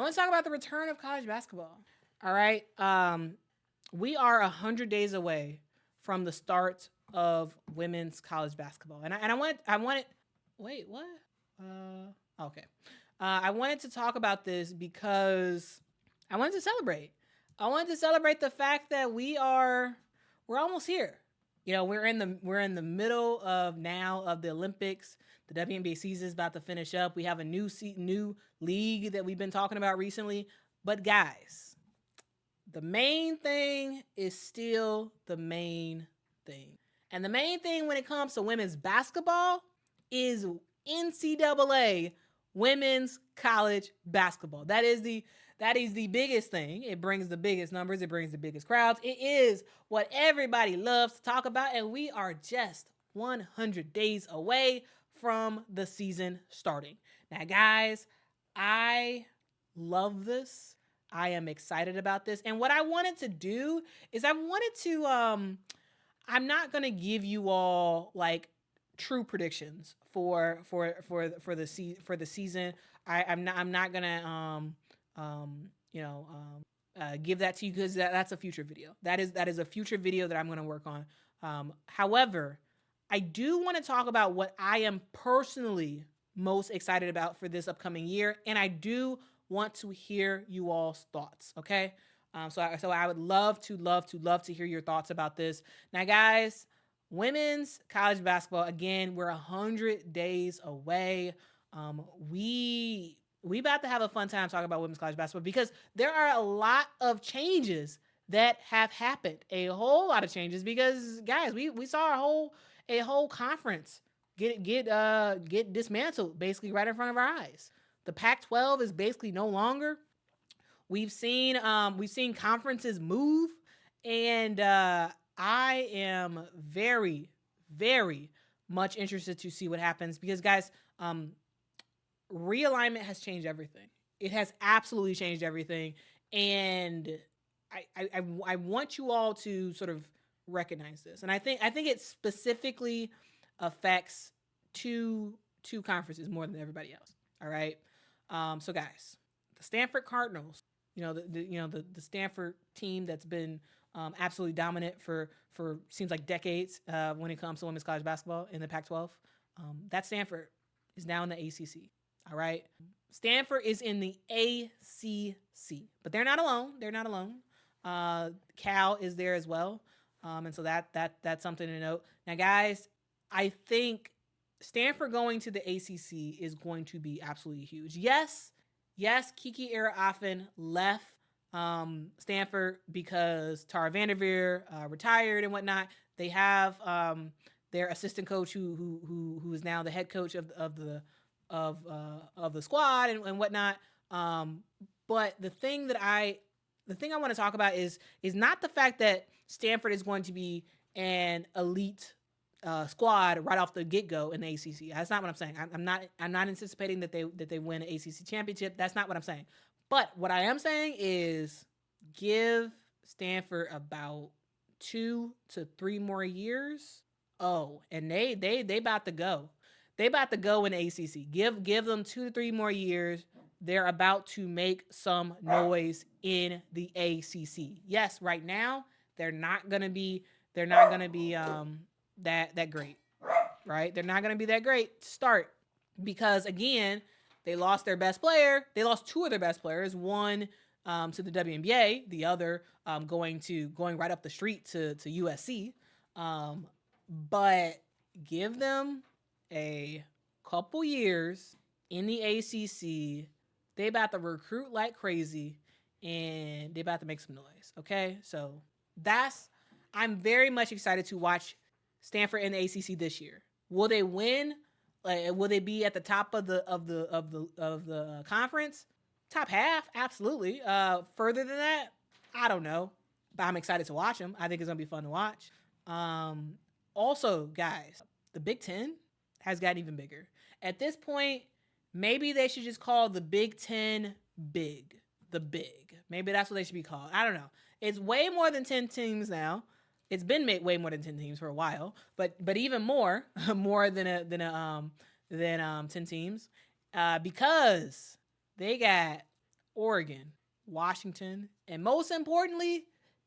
want to talk about the return of college basketball. All right. We are 100 days away from the start of women's college basketball. And I wanted, wait, what? Okay. I wanted to talk about this because I wanted to celebrate. I wanted to celebrate the fact that we're almost here. We're in the middle of the Olympics. The WNBA season is about to finish up. We have a new league that we've been talking about recently. But guys, the main thing is still the main thing. And the main thing when it comes to women's basketball is NCAA women's college basketball. That is the biggest thing. It brings the biggest numbers. It brings the biggest crowds. It is what everybody loves to talk about. And we are just 100 days away from the season starting. Now, guys, I love this. I am excited about this. And what I wanted to do is I'm not going to give you all like true predictions for the season. I'm not going to give that to you because that's a future video. That is a future video that I'm going to work on. However, I do want to talk about what I am personally most excited about for this upcoming year, and I do want to hear you all's thoughts. Okay, so I would love to hear your thoughts about this. Now, guys, women's college basketball, again, we're 100 days away. We about to have a fun time talking about women's college basketball because there are a lot of changes that have happened. A whole lot of changes because, guys, we saw a whole conference get dismantled basically right in front of our eyes. The Pac-12 is basically no longer. We've seen conferences move, and I am very, very much interested to see what happens because, guys, realignment has changed everything. It has absolutely changed everything, and I want you all to sort of recognize this. And I think it specifically affects two conferences more than everybody else. All right. So guys, the Stanford Cardinals, the Stanford team that's been absolutely dominant for seems like decades when it comes to women's college basketball in the Pac-12. That Stanford is now in the ACC. All right. Stanford is in the ACC, but they're not alone. Cal is there as well. And so that's something to note. Now, guys, I think Stanford going to the ACC is going to be absolutely huge. Yes, Kiki Ira-Offen left Stanford because Tara Vanderveer retired and whatnot. They have their assistant coach who is now the head coach of the squad and whatnot. But the thing I want to talk about is not the fact that Stanford is going to be an elite squad right off the get-go in the ACC. That's not what I'm saying. I'm not anticipating that they win an ACC championship. That's not what I'm saying. But what I am saying is give Stanford about 2 to 3 more years. Oh, and they about to go. They about to go in the ACC. Give them 2 to 3 more years. They're about to make some noise in the ACC. Yes, right now they're not gonna be that great, right? They're not gonna be that great to start because again they lost their best player. They lost 2 of their best players. One to the WNBA, the other going right up the street to USC. But give them a couple years in the ACC. They about to recruit like crazy, and they about to make some noise. Okay, so I'm very much excited to watch Stanford in the ACC this year. Will they win? Will they be at the top of the conference? Top half, absolutely. Further than that, I don't know, but I'm excited to watch them. I think it's gonna be fun to watch. Also, guys, the Big Ten has gotten even bigger. At this point, maybe they should just call the Big Ten Big. The Big. Maybe that's what they should be called. I don't know. It's way more than 10 teams now. It's been way more than 10 teams for a while, but even more than 10 teams, because they got Oregon, Washington, and most importantly,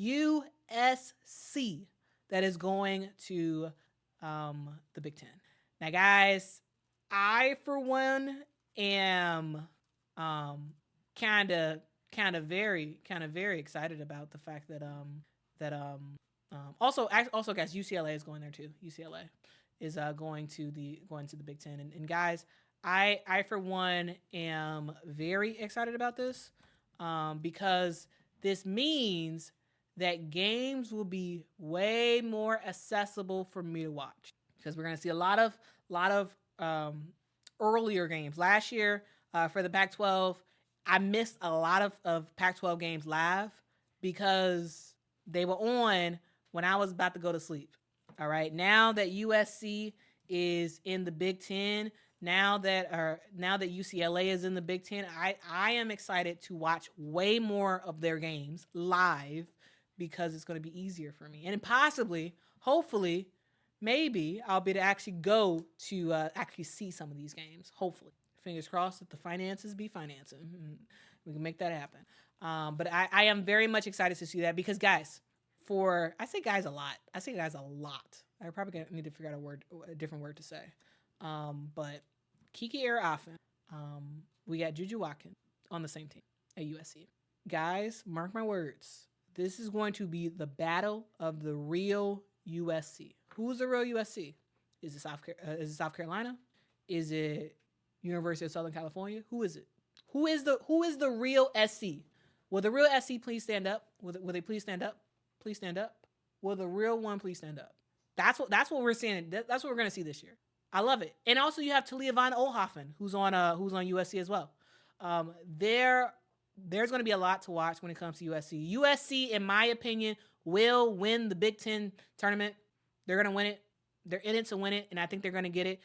USC that is going to the Big Ten. Now, guys, I for one am kind of very excited about the fact that also guys, UCLA is going there too. UCLA is going to the Big Ten, and guys, I for one am very excited about this because this means that games will be way more accessible for me to watch because we're going to see a lot of earlier games. Last year for the Pac-12, I missed a lot of Pac-12 games live because they were on when I was about to go to sleep. All right. Now that USC is in the Big Ten, now that UCLA is in the Big Ten, I am excited to watch way more of their games live because it's going to be easier for me. And possibly, hopefully, maybe I'll be able to actually go to actually see some of these games. Hopefully. Fingers crossed that the finances be financing. We can make that happen. But I am very much excited to see that because, guys, I say guys a lot. I probably need to figure out a different word to say. But Kiki Arafen, we got Juju Watkins on the same team at USC. Guys, mark my words. This is going to be the battle of the real USC. Who's the real USC? Is it South Carolina? Is it University of Southern California? Who is it? Who is the real SC? Will the real SC please stand up? Will they please stand up? Please stand up. Will the real one please stand up? That's what we're seeing. That's what we're gonna see this year. I love it. And also you have Talia Von Oelhoffen, who's on USC as well. There's going to be a lot to watch when it comes to USC. USC, in my opinion, will win the Big Ten tournament. They're going to win it. They're in it to win it, and I think they're going to get it.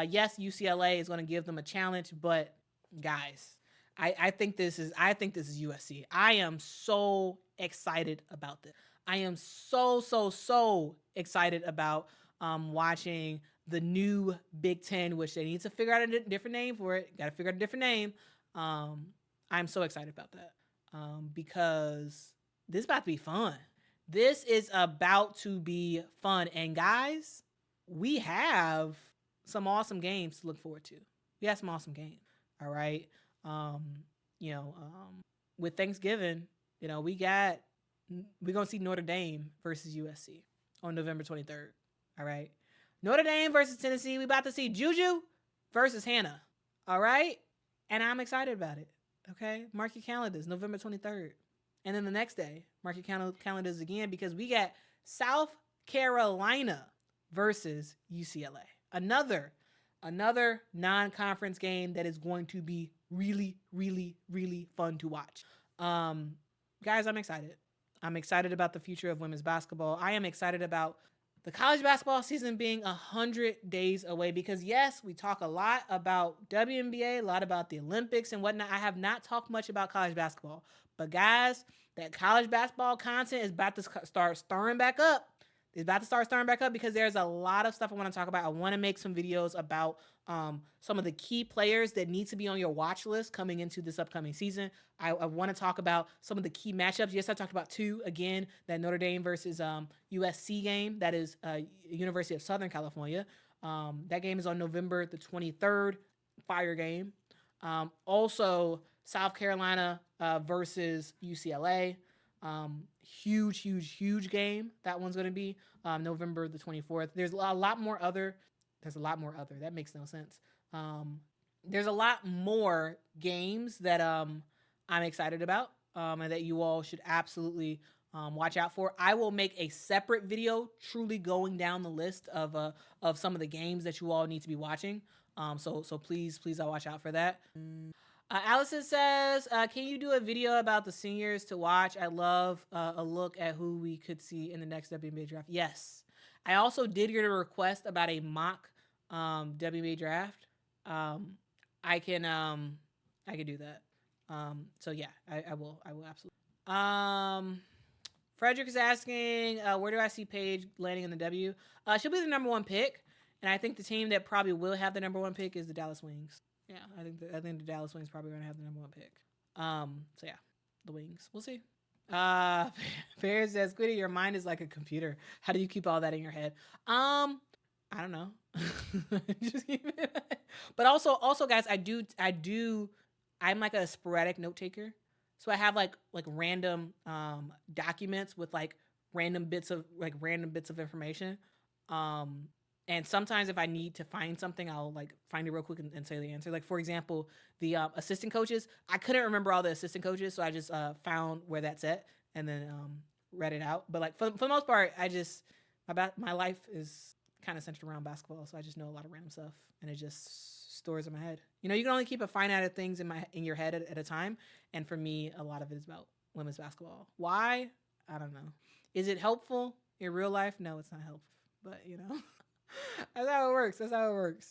Yes, UCLA is going to give them a challenge, but guys, I think this is USC. I am so excited about this. I am so excited about watching the new Big Ten, which they need to figure out a different name for it. Got to figure out a different name. I'm so excited about that because this is about to be fun. This is about to be fun. And guys, we have some awesome games to look forward to. We have some awesome games. All right. With Thanksgiving, we're going to see Notre Dame versus USC on November 23rd. All right. Notre Dame versus Tennessee. We about to see Juju versus Hannah. All right. And I'm excited about it. Okay. Mark your calendars, November 23rd. And then the next day, mark your calendars again because we got South Carolina versus UCLA. Another non-conference game that is going to be really, really, really fun to watch. Guys, I'm excited. I'm excited about the future of women's basketball. I am excited about the college basketball season being 100 days away because, yes, we talk a lot about WNBA, a lot about the Olympics and whatnot. I have not talked much about college basketball. But, guys, that college basketball content is about to start stirring back up. It's about to start stirring back up because there's a lot of stuff I want to talk about. I want to make some videos about some of the key players that need to be on your watch list coming into this upcoming season. I want to talk about some of the key matchups. Yes, I talked about two. Again, that Notre Dame versus USC game. That is University of Southern California. That game is on November the 23rd. Fire game. Also, South Carolina versus UCLA. Huge game. That one's going to be November the 24th. There's a lot more other. That makes no sense. There's a lot more games that I'm excited about and that you all should absolutely watch out for. I will make a separate video truly going down the list of some of the games that you all need to be watching. So please I'll watch out for that. Allison says, can you do a video about the seniors to watch? I love a look at who we could see in the next WNBA draft. Yes. I also did get a request about a mock WNBA draft. I can do that. So yeah, I will absolutely. Frederick is asking, where do I see Paige landing in the W? She'll be the number one pick. And I think the team that probably will have the number one pick is the Dallas Wings. Yeah, I think the Dallas Wings probably going to have the number one pick. So yeah, the wings. We'll see. Uh, Fair says, Quita, your mind is like a computer. How do you keep all that in your head? I don't know. Just keep it. But also, guys, I'm like a sporadic note taker. So I have like random documents with like random bits of information. Um, and sometimes if I need to find something, I'll like find it real quick and say the answer. Like for example, the assistant coaches, I couldn't remember all the assistant coaches, so I just found where that's at and then read it out. But like for the most part, my life is kind of centered around basketball, so I just know a lot of random stuff, and it just stores in my head. You know, you can only keep a finite of things in your head at a time, and for me, a lot of it is about women's basketball. Why? I don't know. Is it helpful in real life? No, it's not helpful. But you know, that's how it works. That's how it works.